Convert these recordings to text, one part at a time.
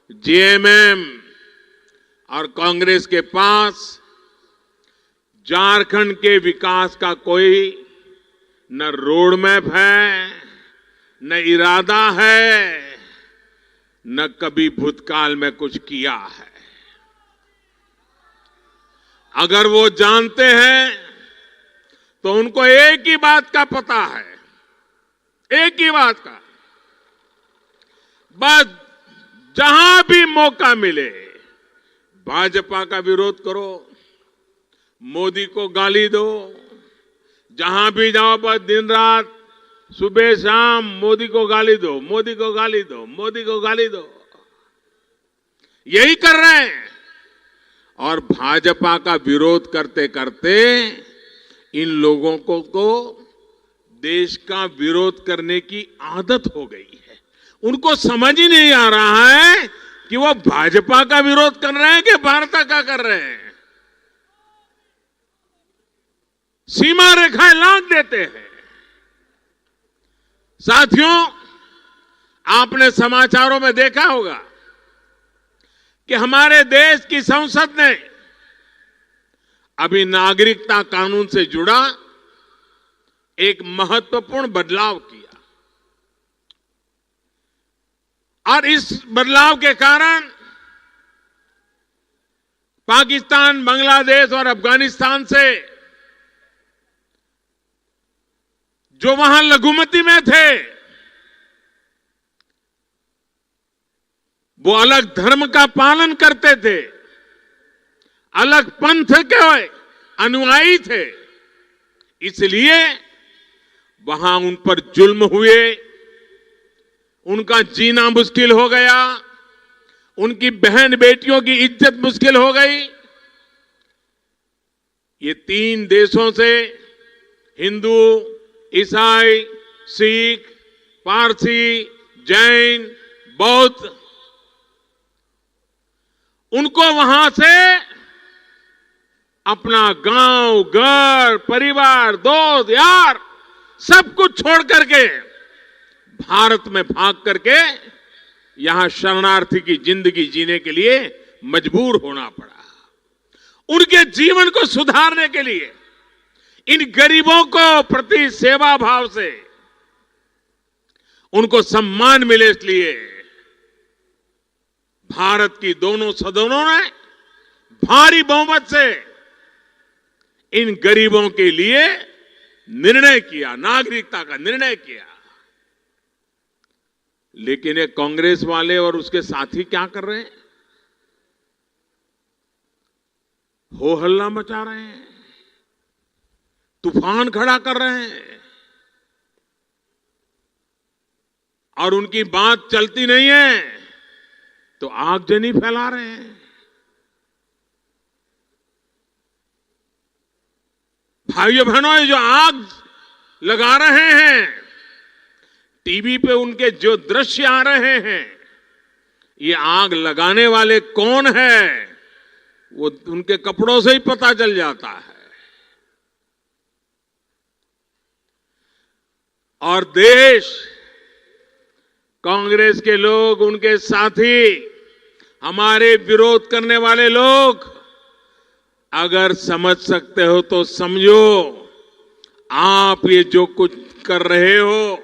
JMM और कांग्रेस के पास झारखंड के विकास का कोई न रोड मैप है, न इरादा है, न कभी भूतकाल में कुछ किया है। अगर वो जानते हैं तो उनको एक ही बात का पता है, एक ही बात का, बस जहां भी मौका मिले भाजपा का विरोध करो, मोदी को गाली दो, जहां भी जाओ बस दिन रात सुबह शाम मोदी को गाली दो, मोदी को गाली दो, मोदी को गाली दो, यही कर रहे हैं। और भाजपा का विरोध करते करते इन लोगों को देश का विरोध करने की आदत हो गई है। उनको समझ ही नहीं आ रहा है कि वो भाजपा का विरोध कर रहे हैं कि भारत का कर रहे हैं। सीमा रेखाएं लांघ देते हैं। साथियों, आपने समाचारों में देखा होगा कि हमारे देश की संसद ने अभी नागरिकता कानून से जुड़ा एक महत्वपूर्ण बदलाव किया और इस बदलाव के कारण पाकिस्तान, बांग्लादेश और अफगानिस्तान से जो वहां लघुमती में थे, वो अलग धर्म का पालन करते थे, अलग पंथ के अनुयायी थे, इसलिए वहां उन पर जुल्म हुए, उनका जीना मुश्किल हो गया, उनकी बहन बेटियों की इज्जत मुश्किल हो गई। ये 3 देशों से हिंदू, ईसाई, सिख, पारसी, जैन, बौद्ध, उनको वहां से अपना गांव, घर, परिवार, दोस्त, यार सब कुछ छोड़ करके भारत में भाग करके यहां शरणार्थी की जिंदगी जीने के लिए मजबूर होना पड़ा। उनके जीवन को सुधारने के लिए, इन गरीबों को प्रति सेवा भाव से उनको सम्मान मिले, इसलिए भारत की दोनों सदनों ने भारी बहुमत से इन गरीबों के लिए निर्णय किया, नागरिकता का निर्णय किया। लेकिन ये कांग्रेस वाले और उसके साथी क्या कर रहे हैं? हो हल्ला मचा रहे हैं, तूफान खड़ा कर रहे हैं और उनकी बात चलती नहीं है तो आगजनी फैला रहे हैं। भाइयों बहनों, ये जो आग लगा रहे हैं, टीवी पे उनके जो दृश्य आ रहे हैं, ये आग लगाने वाले कौन है वो उनके कपड़ों से ही पता चल जाता है। और देश, कांग्रेस के लोग, उनके साथी, हमारे विरोध करने वाले लोग, अगर समझ सकते हो तो समझो, आप ये जो कुछ कर रहे हो,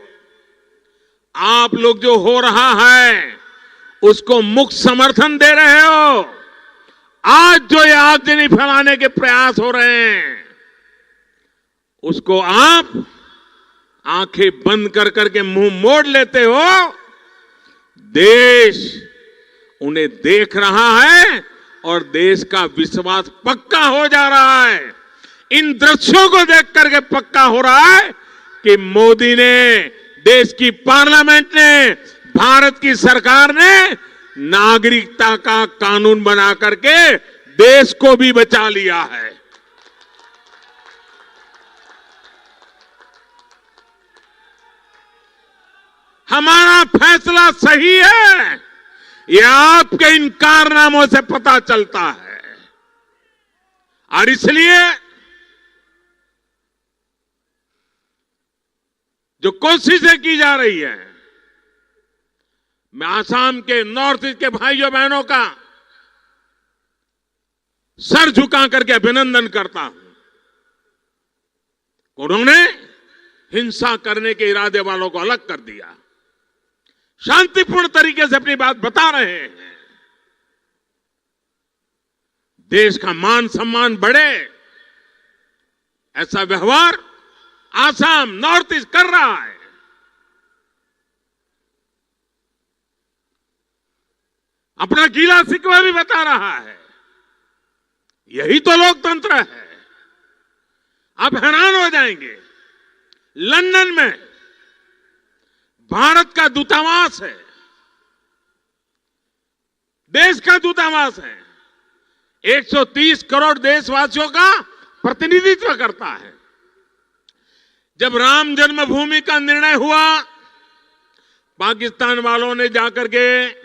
आप लोग जो हो रहा है उसको मुक्त समर्थन दे रहे हो। आज जो ये आगजनी फैलाने के प्रयास हो रहे हैं उसको आप आंखें बंद कर करके मुंह मोड़ लेते हो। देश उन्हें देख रहा है और देश का विश्वास पक्का हो जा रहा है। इन दृश्यों को देख करके पक्का हो रहा है कि मोदी ने, देश की पार्लियामेंट ने, भारत की सरकार ने नागरिकता का कानून बना करके देश को भी बचा लिया है। हमारा फैसला सही है, ये आपके इन कारनामों से पता चलता है। और इसलिए जो कोशिशें की जा रही है, मैं आसाम के नॉर्थ ईस्ट के भाइयों बहनों का सर झुका करके अभिनंदन करता हूं। उन्होंने हिंसा करने के इरादे वालों को अलग कर दिया, शांतिपूर्ण तरीके से अपनी बात बता रहे हैं। देश का मान सम्मान बढ़े, ऐसा व्यवहार आसाम नॉर्थ ईस्ट कर रहा है। अपना गीला शिकवा भी बता रहा है। यही तो लोकतंत्र है। आप हैरान हो जाएंगे, लंदन में भारत का दूतावास है, देश का दूतावास है, 130 करोड़ देशवासियों का प्रतिनिधित्व करता है। जब राम जन्मभूमि का निर्णय हुआ, पाकिस्तान वालों ने जाकर के